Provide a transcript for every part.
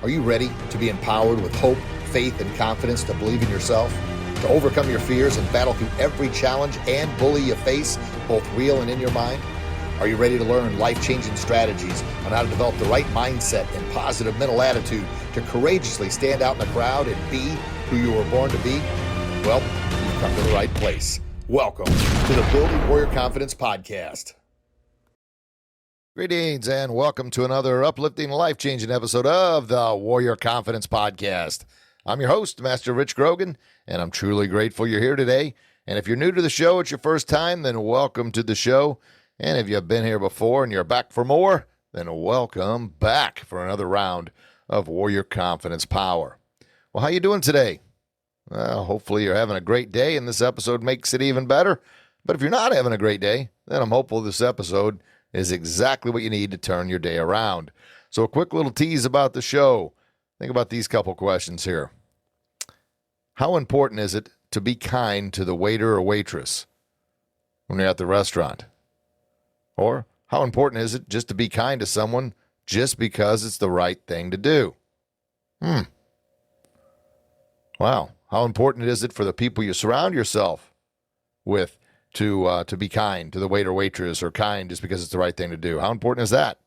Are you ready to be empowered with hope, faith, and confidence to believe in yourself, to overcome your fears and battle through every challenge and bully you face, both real and in your mind? Are you ready to learn life-changing strategies on how to develop the right mindset and positive mental attitude to courageously stand out in the crowd and be who you were born to be? Well, you've come to the right place. Welcome to the Building Warrior Confidence Podcast. Greetings and welcome to another uplifting, life-changing episode of the Warrior Confidence Podcast. I'm your host, Master Rich Grogan, and I'm truly grateful you're here today. And if you're new to the show, it's your first time, then welcome to the show. And if you've been here before and you're back for more, then welcome back for another round of Warrior Confidence Power. Well, how you doing today? Well, hopefully you're having a great day, and this episode makes it even better. But if you're not having a great day, then I'm hopeful this episode is exactly what you need to turn your day around. So a quick little tease about the show. Think about these couple questions here. How important is it to be kind to the waiter or waitress when you're at the restaurant? Or how important is it just to be kind to someone just because it's the right thing to do? Wow. How important is it for the people you surround yourself with to be kind to the waiter or waitress, or kind just because it's the right thing to do? How important is that?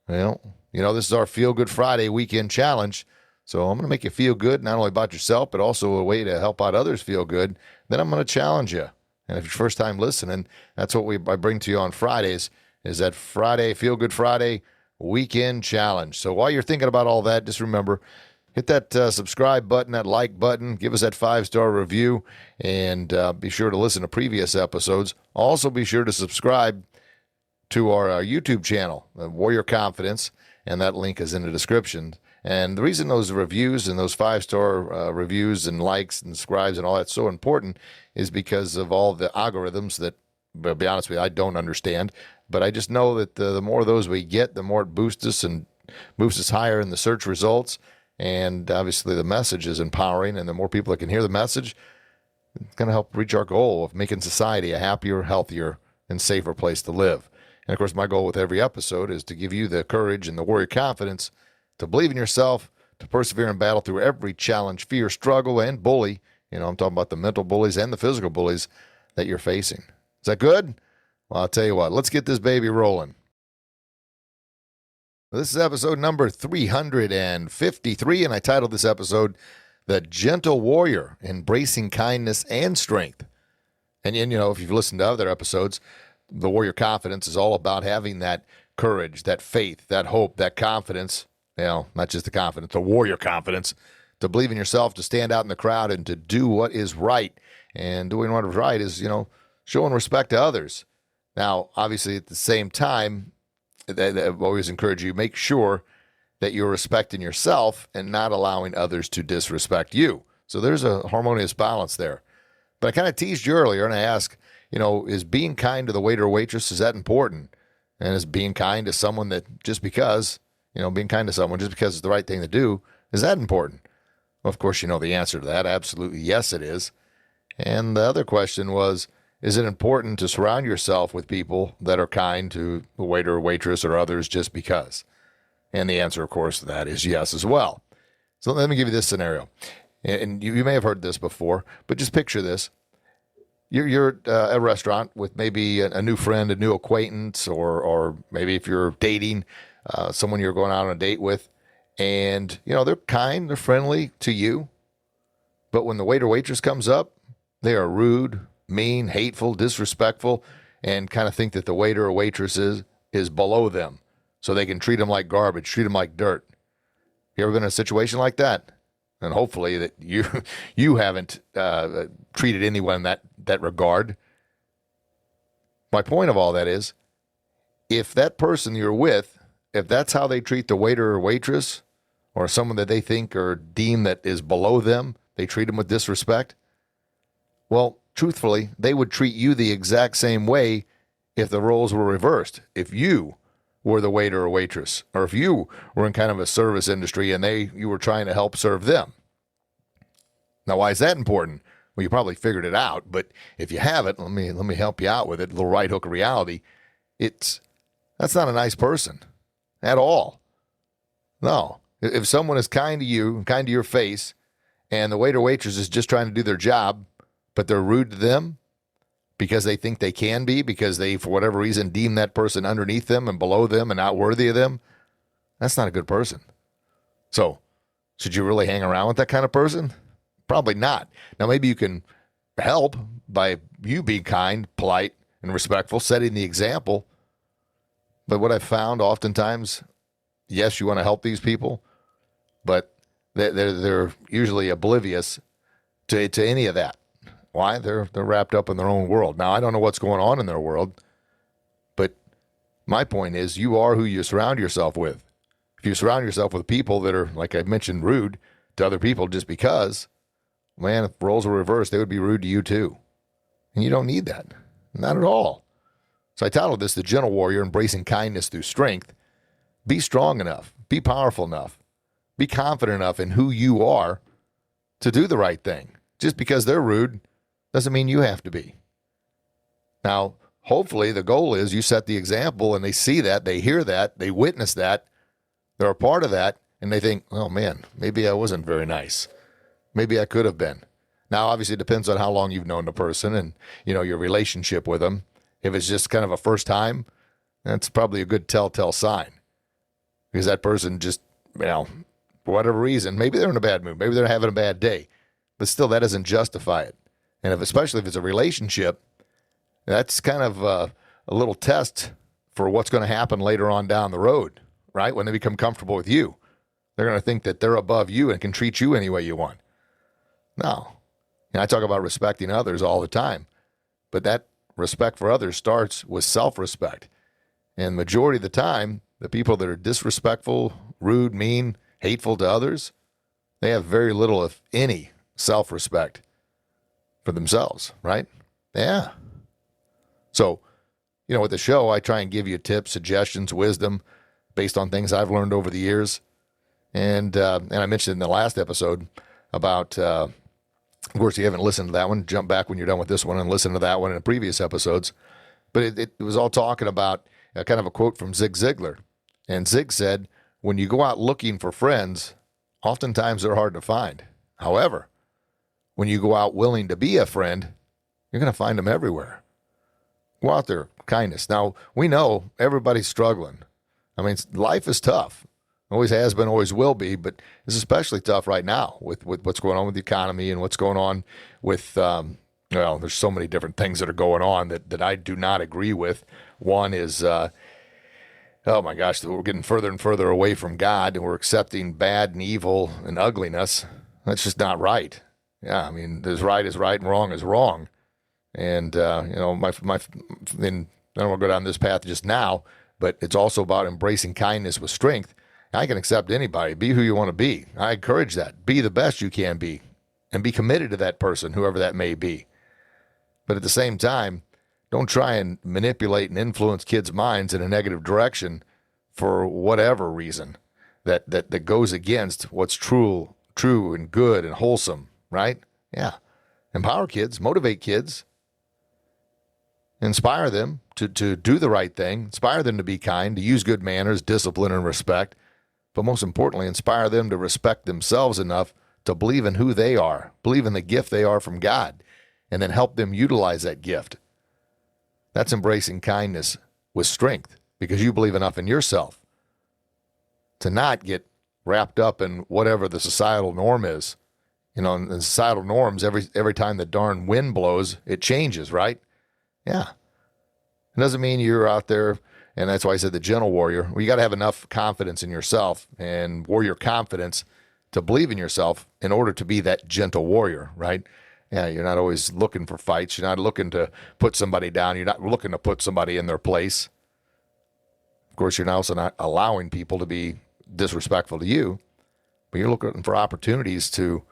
Well, this is our Feel Good Friday weekend challenge. So I'm going to make you feel good, not only about yourself, but also a way to help out others feel good. Then I'm going to challenge you. And if it's your first time listening, that's what I bring to you on Fridays, is that Friday, Feel Good Friday weekend challenge. So while you're thinking about all that, just remember, hit that subscribe button, that like button, give us that 5-star review, and be sure to listen to previous episodes. Also be sure to subscribe to our YouTube channel, Warrior Confidence, and that link is in the description. And the reason those reviews and those 5-star reviews and likes and subscribes and all that's so important is because of all the algorithms that, to be honest with you, I don't understand. But I just know that the more of those we get, the more it boosts us and moves us higher in the search results. And obviously the message is empowering, and the more people that can hear the message, it's going to help reach our goal of making society a happier, healthier, and safer place to live. And of course, my goal with every episode is to give you the courage and the warrior confidence to believe in yourself, to persevere and battle through every challenge, fear, struggle, and bully. I'm talking about the mental bullies and the physical bullies that you're facing. Is that good? Well, I'll tell you what, let's get this baby rolling. This is episode number 353, and I titled this episode, The Gentle Warrior, Embracing Kindness and Strength. And if you've listened to other episodes, the warrior confidence is all about having that courage, that faith, that hope, that confidence, not just the confidence, the warrior confidence, to believe in yourself, to stand out in the crowd, and to do what is right. And doing what is right is, showing respect to others. Now, obviously, at the same time, I always encourage you, make sure that you're respecting yourself and not allowing others to disrespect you. So there's a harmonious balance there. But I kind of teased you earlier, and I asked, is being kind to the waiter or waitress, is that important? And is being kind to someone that just because, being kind to someone just because it's the right thing to do, is that important? Well, of course, you know the answer to that. Absolutely, yes, it is. And the other question was, is it important to surround yourself with people that are kind to the waiter or waitress or others just because? And the answer, of course, to that is yes as well. So let me give you this scenario. And you may have heard this before, but just picture this. You're at a restaurant with maybe a new friend, a new acquaintance, or maybe if you're dating someone you're going out on a date with, and they're kind, they're friendly to you, but when the waiter or waitress comes up, they are rude, mean, hateful, disrespectful, and kind of think that the waiter or waitress is below them, so they can treat them like garbage, treat them like dirt. You ever been in a situation like that? And hopefully that you haven't treated anyone in that regard. My point of all that is, if that person you're with, if that's how they treat the waiter or waitress, or someone that they think or deem that is below them, they treat them with disrespect, well, truthfully, they would treat you the exact same way if the roles were reversed. If you were the waiter or waitress, or if you were in kind of a service industry and you were trying to help serve them. Now, why is that important? Well, you probably figured it out, but if you haven't, let me help you out with it. A little right hook of reality. That's not a nice person at all. No, If someone is kind to you, kind to your face, and the waiter or waitress is just trying to do their job, but they're rude to them because they think they can be, because they, for whatever reason, deem that person underneath them and below them and not worthy of them, that's not a good person. So, should you really hang around with that kind of person? Probably not. Now, maybe you can help by you being kind, polite, and respectful, setting the example. But what I've found oftentimes, yes, you want to help these people, but they're usually oblivious to any of that. Why? They're wrapped up in their own world. Now, I don't know what's going on in their world, but my point is you are who you surround yourself with. If you surround yourself with people that are, like I mentioned, rude to other people just because, man, if roles were reversed, they would be rude to you too. And you don't need that. Not at all. So I titled this The Gentle Warrior, Embracing Kindness Through Strength. Be strong enough. Be powerful enough. Be confident enough in who you are to do the right thing. Just because they're rude doesn't mean you have to be. Now, hopefully the goal is you set the example and they see that, they hear that, they witness that, they're a part of that, and they think, oh man, maybe I wasn't very nice. Maybe I could have been. Now, obviously, it depends on how long you've known the person and, your relationship with them. If it's just kind of a first time, that's probably a good telltale sign. Because that person just, for whatever reason, maybe they're in a bad mood. Maybe they're having a bad day. But still, that doesn't justify it. And especially if it's a relationship, that's kind of a little test for what's going to happen later on down the road, right? When they become comfortable with you. They're going to think that they're above you and can treat you any way you want. No. I talk about respecting others all the time. But that respect for others starts with self-respect. And majority of the time, the people that are disrespectful, rude, mean, hateful to others, they have very little, if any, self-respect for themselves, right? Yeah. So, with the show, I try and give you tips, suggestions, wisdom based on things I've learned over the years. And I mentioned in the last episode about, of course, if you haven't listened to that one, jump back when you're done with this one and listen to that one in the previous episodes. But it was all talking about kind of a quote from Zig Ziglar. And Zig said, when you go out looking for friends, oftentimes they're hard to find. However, when you go out willing to be a friend, you're going to find them everywhere. Go out there, kindness. Now, we know everybody's struggling. I mean, life is tough. Always has been, always will be, but it's especially tough right now with what's going on with the economy and what's going on with, there's so many different things that are going on that I do not agree with. One is, oh my gosh, we're getting further and further away from God, and we're accepting bad and evil and ugliness. That's just not right. Yeah, I mean, there's right is right and wrong is wrong. And, and I don't want to go down this path just now, but it's also about embracing kindness with strength. I can accept anybody. Be who you want to be. I encourage that. Be the best you can be and be committed to that person, whoever that may be. But at the same time, don't try and manipulate and influence kids' minds in a negative direction for whatever reason that goes against what's true and good and wholesome, right? Yeah. Empower kids, motivate kids, inspire them to do the right thing, inspire them to be kind, to use good manners, discipline, and respect. But most importantly, inspire them to respect themselves enough to believe in who they are, believe in the gift they are from God, and then help them utilize that gift. That's embracing kindness with strength because you believe enough in yourself to not get wrapped up in whatever the societal norm is. And societal norms, every time the darn wind blows, it changes, right? Yeah. It doesn't mean you're out there. And that's why I said the gentle warrior. Well, you got to have enough confidence in yourself and warrior confidence to believe in yourself in order to be that gentle warrior, right? Yeah, you're not always looking for fights. You're not looking to put somebody down. You're not looking to put somebody in their place. Of course, you're also not allowing people to be disrespectful to you, but you're looking for opportunities to,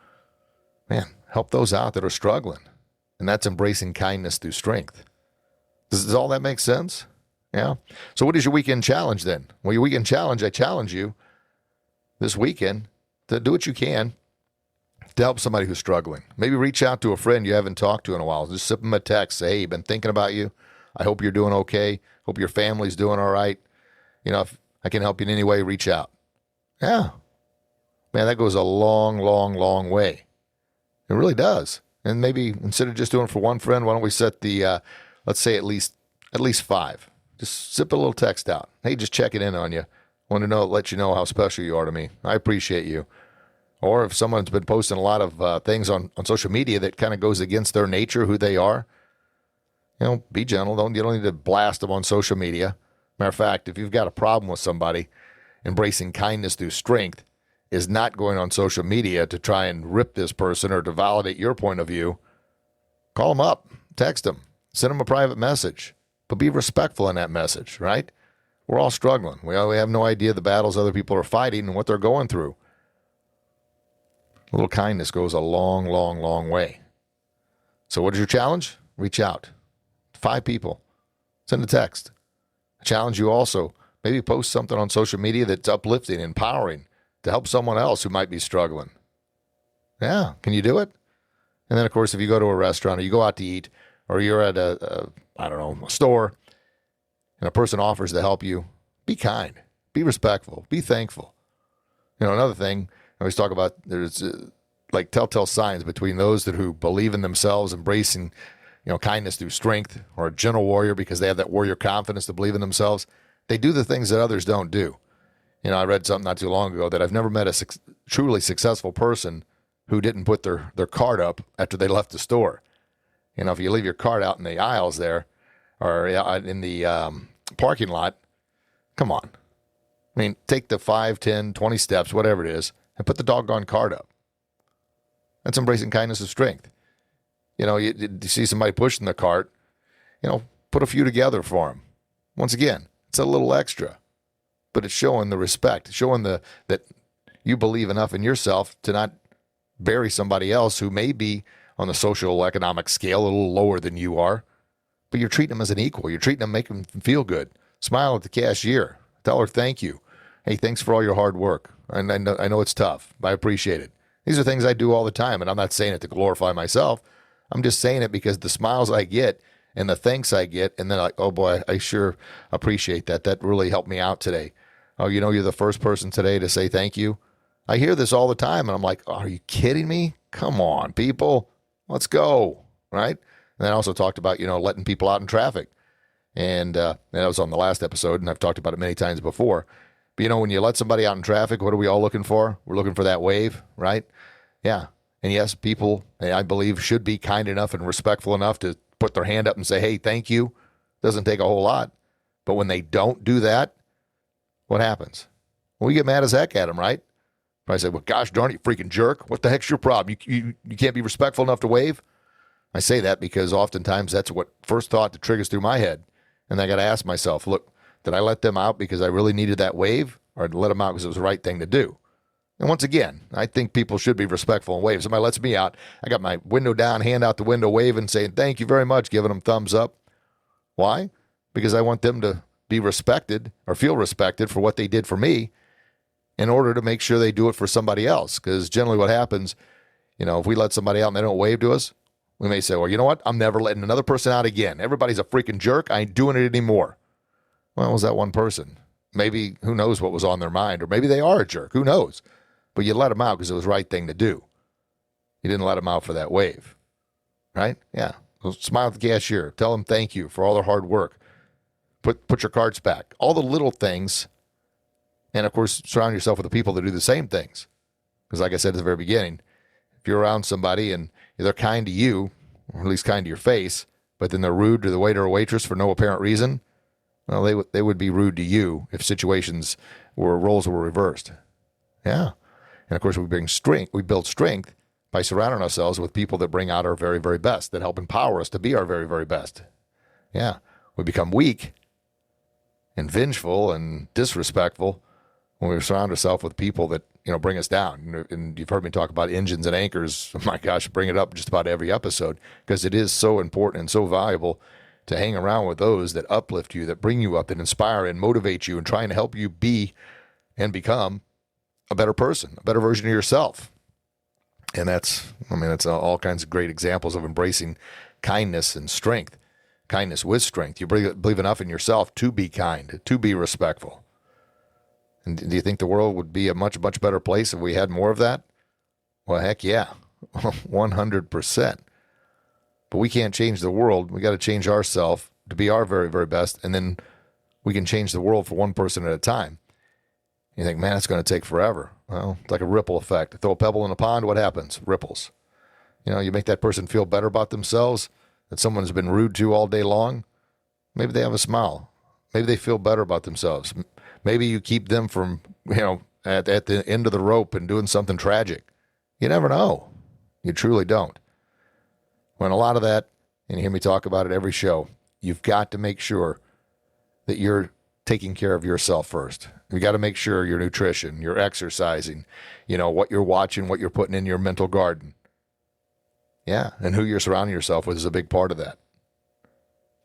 help those out that are struggling. And that's embracing kindness through strength. Does all that make sense? Yeah. So what is your weekend challenge then? Well, your weekend challenge, I challenge you this weekend to do what you can to help somebody who's struggling. Maybe reach out to a friend you haven't talked to in a while. Just send them a text. Say, hey, been thinking about you. I hope you're doing okay. Hope your family's doing all right. If I can help you in any way, reach out. Yeah. man, that goes a long, long, long way. It really does. And maybe instead of just doing it for one friend, why don't we set the, let's say at least 5. Just zip a little text out. Hey, just checking in on you. Want to know, let you know how special you are to me. I appreciate you. Or if someone's been posting a lot of things on social media that kind of goes against their nature, who they are, be gentle. You don't need to blast them on social media. Matter of fact, if you've got a problem with somebody, embracing kindness through strength is not going on social media to try and rip this person or to validate your point of view. Call them up, text them, send them a private message, but be respectful in that message, right? We're all struggling. We have no idea the battles other people are fighting and what they're going through. A little kindness goes a long, long, long way. So what is your challenge? Reach out. 5 people. Send a text. I challenge you also, maybe post something on social media that's uplifting, empowering, to help someone else who might be struggling. Yeah, can you do it? And then, of course, if you go to a restaurant or you go out to eat or you're at a store and a person offers to help you, be kind, be respectful, be thankful. Another thing I always talk about, there's like telltale signs between those who believe in themselves, embracing kindness through strength, or a gentle warrior because they have that warrior confidence to believe in themselves. They do the things that others don't do. I read something not too long ago that I've never met a truly successful person who didn't put their cart up after they left the store. If you leave your cart out in the aisles there or in the parking lot, come on. I mean, take the 5, 10, 20 steps, whatever it is, and put the doggone cart up. That's embracing kindness and strength. You see somebody pushing the cart, put a few together for them. Once again, it's a little extra, but it's showing the respect, showing that you believe enough in yourself to not bury somebody else who may be on the social economic scale a little lower than you are, but you're treating them as an equal. You're treating them, making them feel good. Smile at the cashier. Tell her thank you. Hey, thanks for all your hard work. And I know it's tough, but I appreciate it. These are things I do all the time, and I'm not saying it to glorify myself. I'm just saying it because the smiles I get and the thanks I get, and then like, oh boy, I sure appreciate that. That really helped me out today. Oh, you're the first person today to say thank you. I hear this all the time, and I'm like, oh, are you kidding me? Come on, people. Let's go, right? And I also talked about, letting people out in traffic. And that was on the last episode, and I've talked about it many times before. But, when you let somebody out in traffic, what are we all looking for? We're looking for that wave, right? Yeah. And yes, people, I believe, should be kind enough and respectful enough to put their hand up and say, hey, thank you. Doesn't take a whole lot. But when they don't do that, what happens? Well, we get mad as heck at them, right? I say, well, gosh darn it, you freaking jerk. What the heck's your problem? You can't be respectful enough to wave? I say that because oftentimes that's what first thought that triggers through my head. And I got to ask myself, look, did I let them out because I really needed that wave, or did I let them out because it was the right thing to do? And once again, I think people should be respectful and wave. Somebody lets me out, I got my window down, hand out the window, waving, saying, thank you very much, giving them thumbs up. Why? Because I want them to be respected or feel respected for what they did for me in order to make sure they do it for somebody else. Because generally what happens, if we let somebody out and they don't wave to us, we may say, well, you know what? I'm never letting another person out again. Everybody's a freaking jerk. I ain't doing it anymore. Well, it was that one person. Maybe, who knows what was on their mind, or maybe they are a jerk. Who knows? But you let them out because it was the right thing to do. You didn't let them out for that wave, right? Yeah. So smile at the cashier. Tell them thank you for all their hard work. Put your cards back. All the little things. And, of course, surround yourself with the people that do the same things. Because like I said at the very beginning, if you're around somebody and they're kind to you, or at least kind to your face, but then they're rude to the waiter or waitress for no apparent reason, well, they would be rude to you if situations where roles were reversed. Yeah. And, of course, we build strength by surrounding ourselves with people that bring out our very, very best, that help empower us to be our very, very best. Yeah. We become weak and vengeful and disrespectful when we surround ourselves with people that, bring us down. And you've heard me talk about engines and anchors. Oh my gosh, bring it up just about every episode because it is so important and so valuable to hang around with those that uplift you, that bring you up, that inspire and motivate you and trying to help you be and become a better person, a better version of yourself. And that's all kinds of great examples of embracing kindness and strength, kindness with strength. You believe enough in yourself to be kind, to be respectful. And do you think the world would be a much, much better place if we had more of that? Well, heck yeah, 100%. But we can't change the world. We got to change ourselves to be our very, very best. And then we can change the world for one person at a time. You think, man, it's going to take forever. Well, it's like a ripple effect. Throw a pebble in a pond, what happens? Ripples. You make that person feel better about themselves, that someone's been rude to all day long. Maybe they have a smile. Maybe they feel better about themselves. Maybe you keep them from, at the end of the rope and doing something tragic. You never know. You truly don't. When a lot of that, and you hear me talk about it every show, you've got to make sure that you're taking care of yourself first. You got to make sure your nutrition, your exercising, what you're watching, what you're putting in your mental garden. Yeah, and who you're surrounding yourself with is a big part of that.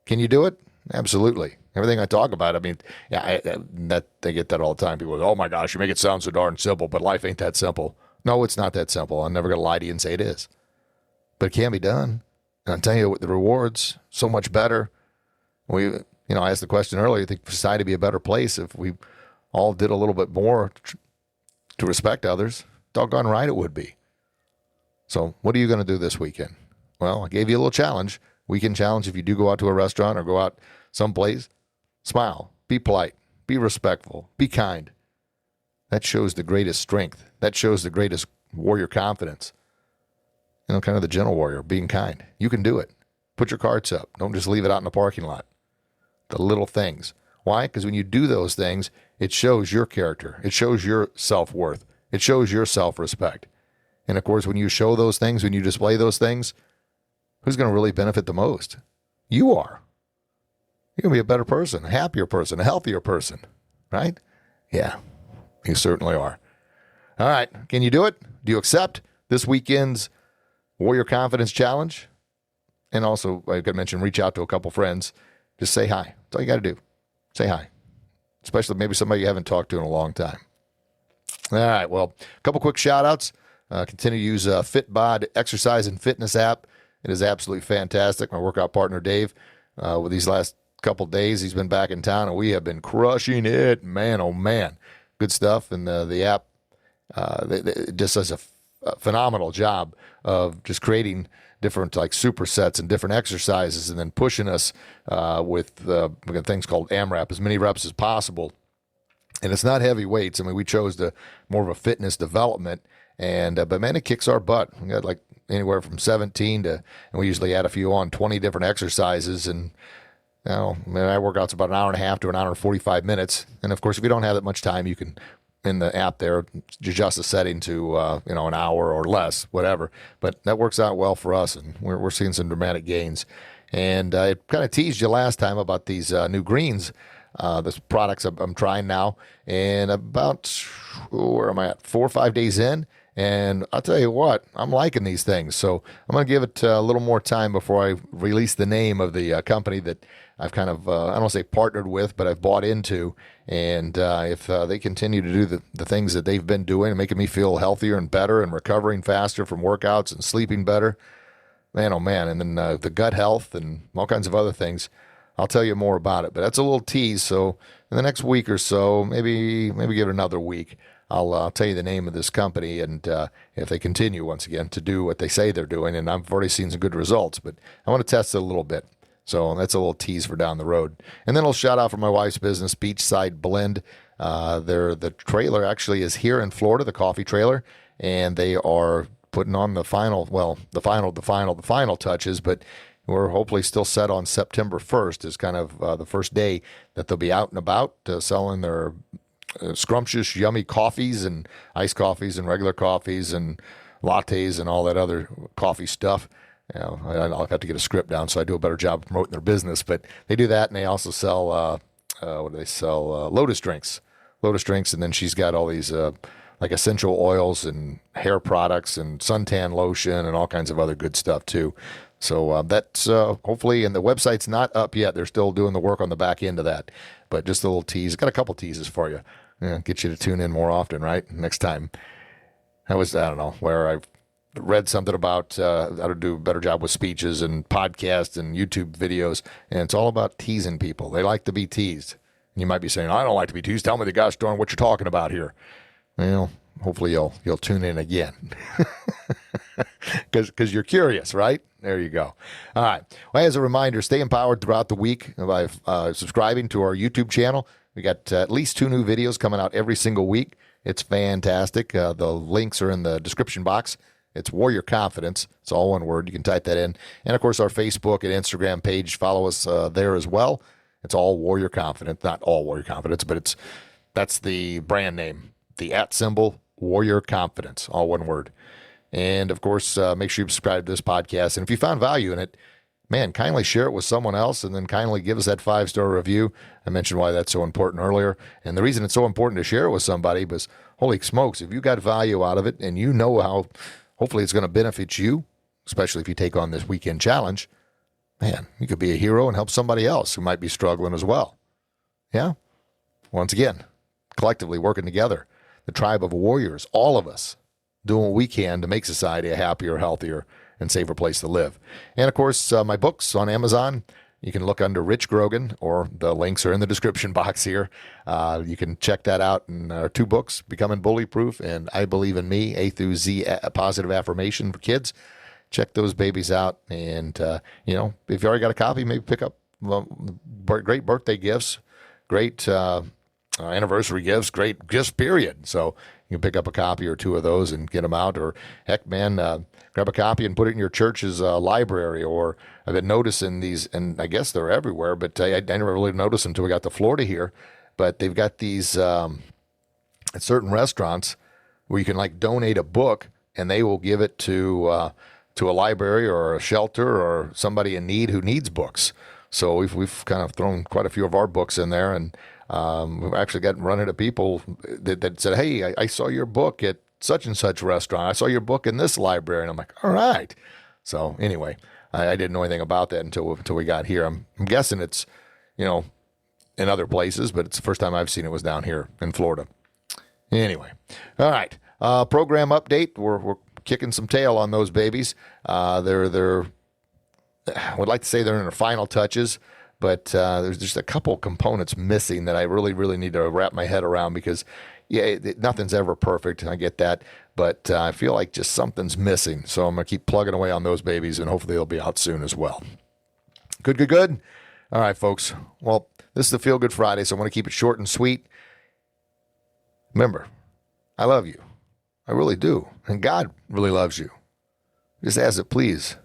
Can you do it? Absolutely. Everything I talk about, I get that all the time. People go, oh my gosh, you make it sound so darn simple, but life ain't that simple. No, it's not that simple. I'm never going to lie to you and say it is. But it can be done. And I'm telling you, the rewards, so much better. I asked the question earlier, I think society would be a better place if we all did a little bit more to respect others. Doggone right it would be. So what are you going to do this weekend? Well, I gave you a little challenge. Weekend challenge. If you do go out to a restaurant or go out someplace, smile, be polite, be respectful, be kind. That shows the greatest strength. That shows the greatest warrior confidence. Kind of the gentle warrior, being kind. You can do it. Put your cards up. Don't just leave it out in the parking lot. The little things. Why? Because when you do those things, it shows your character. It shows your self-worth. It shows your self-respect. And of course, when you show those things, when you display those things, who's going to really benefit the most? You are. You're going to be a better person, a happier person, a healthier person, right? Yeah, you certainly are. All right. Can you do it? Do you accept this weekend's Warrior Confidence Challenge? And also, like I mentioned, reach out to a couple friends. Just say hi. That's all you got to do. Say hi. Especially maybe somebody you haven't talked to in a long time. All right. Well, a couple quick shout outs. Continue to use FitBod exercise and fitness app. It is absolutely fantastic. My workout partner, Dave, with these last couple days, he's been back in town, and we have been crushing it. Man, oh, man. Good stuff. And the app it just does a phenomenal job of just creating different supersets and different exercises and then pushing us with things called AMRAP, as many reps as possible. And it's not heavy weights. I mean, we chose more of a fitness development. And but man, it kicks our butt. We got anywhere from 17 to, and we usually add a few on, 20 different exercises. And my workout's about an hour and a half to an hour and 45 minutes. And of course, if you don't have that much time, you can in the app there adjust the setting to an hour or less, whatever. But that works out well for us, and we're seeing some dramatic gains. And I kind of teased you last time about these new greens. The products I'm trying now, and about where am I at? 4 or 5 days in. And I'll tell you what, I'm liking these things. So I'm going to give it a little more time before I release the name of the company that I've kind of, I don't want to say partnered with, but I've bought into. And if they continue to do the things that they've been doing and making me feel healthier and better and recovering faster from workouts and sleeping better, man, oh man. And then the gut health and all kinds of other things, I'll tell you more about it. But that's a little tease. So in the next week or so, maybe give it another week, I'll tell you the name of this company, and if they continue, once again, to do what they say they're doing, and I've already seen some good results, but I want to test it a little bit. So that's a little tease for down the road. And then I'll shout out for my wife's business, Beachside Blend. The trailer actually is here in Florida, the coffee trailer, and they are putting on the final touches, but we're hopefully still set on September 1st is kind of the first day that they'll be out and about selling their scrumptious, yummy coffees and iced coffees and regular coffees and lattes and all that other coffee stuff. I'll have to get a script down so I do a better job of promoting their business. But they do that, and they also sell, Lotus drinks. Lotus drinks, and then she's got all these essential oils and hair products and suntan lotion and all kinds of other good stuff too. So that's hopefully, and the website's not up yet. They're still doing the work on the back end of that. But just a little tease. Got a couple teases for you. Get you to tune in more often, right? Next time. I don't know, where I've read something about how to do a better job with speeches and podcasts and YouTube videos. And it's all about teasing people. They like to be teased. You might be saying, I don't like to be teased. Tell me the gosh darn what you're talking about here. Well, hopefully you'll tune in again because you're curious, right? There you go. All right. Well, as a reminder, stay empowered throughout the week by subscribing to our YouTube channel. We got at least 2 new videos coming out every single week. It's fantastic. The links are in the description box. It's Warrior Confidence. It's all one word. You can type that in. And, of course, our Facebook and Instagram page. Follow us there as well. It's all Warrior Confidence. Not all Warrior Confidence, but that's the brand name. The @ Warrior Confidence, all one word. And, of course, make sure you subscribe to this podcast. And if you found value in it, man, kindly share it with someone else and then kindly give us that 5-star review. I mentioned why that's so important earlier. And the reason it's so important to share it with somebody was, holy smokes, if you got value out of it and you know how hopefully it's going to benefit you, especially if you take on this weekend challenge, man, you could be a hero and help somebody else who might be struggling as well. Yeah? Once again, collectively working together, the tribe of warriors, all of us, doing what we can to make society a happier, healthier, and safer place to live. And, of course, my books on Amazon, you can look under Rich Grogan, or the links are in the description box here. You can check that out. And our 2 books, Becoming Bullyproof and I Believe in Me, A through Z, a positive affirmation for kids. Check those babies out. And, if you already got a copy, maybe pick up great birthday gifts, great anniversary gifts, great gifts, period. So you can pick up a copy or 2 of those and get them out. Or, heck, man, grab a copy and put it in your church's library. Or I've been noticing these, and I guess they're everywhere, but I never really noticed them until we got to Florida here. But they've got these at certain restaurants where you can, like, donate a book, and they will give it to a library or a shelter or somebody in need who needs books. So we've kind of thrown quite a few of our books in there, and we've actually gotten run into people that said, hey, I saw your book at such and such restaurant. I saw your book in this library. And I'm like, all right. So anyway, I didn't know anything about that until we got here. I'm guessing it's, in other places, but it's the first time I've seen it was down here in Florida. Anyway, all right. Program update. We're kicking some tail on those babies. They're I would like to say they're in their final touches, but there's just a couple components missing that I really, really need to wrap my head around because, nothing's ever perfect. I get that, but I feel like just something's missing. So I'm going to keep plugging away on those babies, and hopefully they'll be out soon as well. Good. All right, folks. Well, this is the Feel Good Friday, so I want to keep it short and sweet. Remember, I love you. I really do. And God really loves you. Just ask it, please.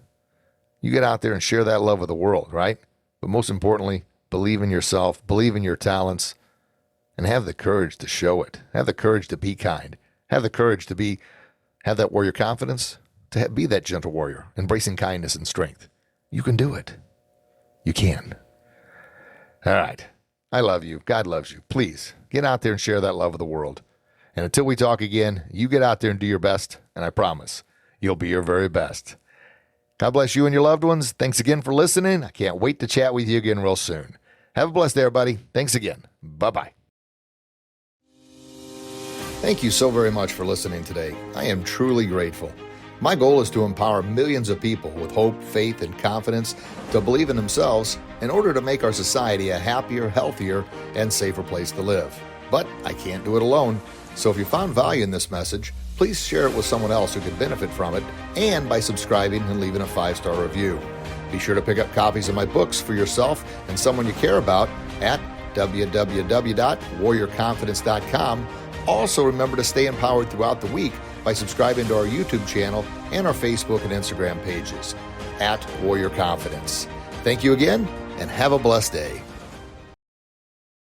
You get out there and share that love with the world, right? But most importantly, believe in yourself, believe in your talents, and have the courage to show it. Have the courage to be kind. Have the courage to have that warrior confidence, to be that gentle warrior, embracing kindness and strength. You can do it. You can. All right. I love you. God loves you. Please get out there and share that love with the world. And until we talk again, you get out there and do your best, and I promise you'll be your very best. God bless you and your loved ones. Thanks again for listening. I can't wait to chat with you again real soon. Have a blessed day, everybody. Thanks again. Bye-bye. Thank you so very much for listening today. I am truly grateful. My goal is to empower millions of people with hope, faith, and confidence to believe in themselves in order to make our society a happier, healthier, and safer place to live. But I can't do it alone. So if you found value in this message, please share it with someone else who could benefit from it, and by subscribing and leaving a 5-star review. Be sure to pick up copies of my books for yourself and someone you care about at www.warriorconfidence.com. Also, remember to stay empowered throughout the week by subscribing to our YouTube channel and our Facebook and Instagram pages at Warrior Confidence. Thank you again, and have a blessed day.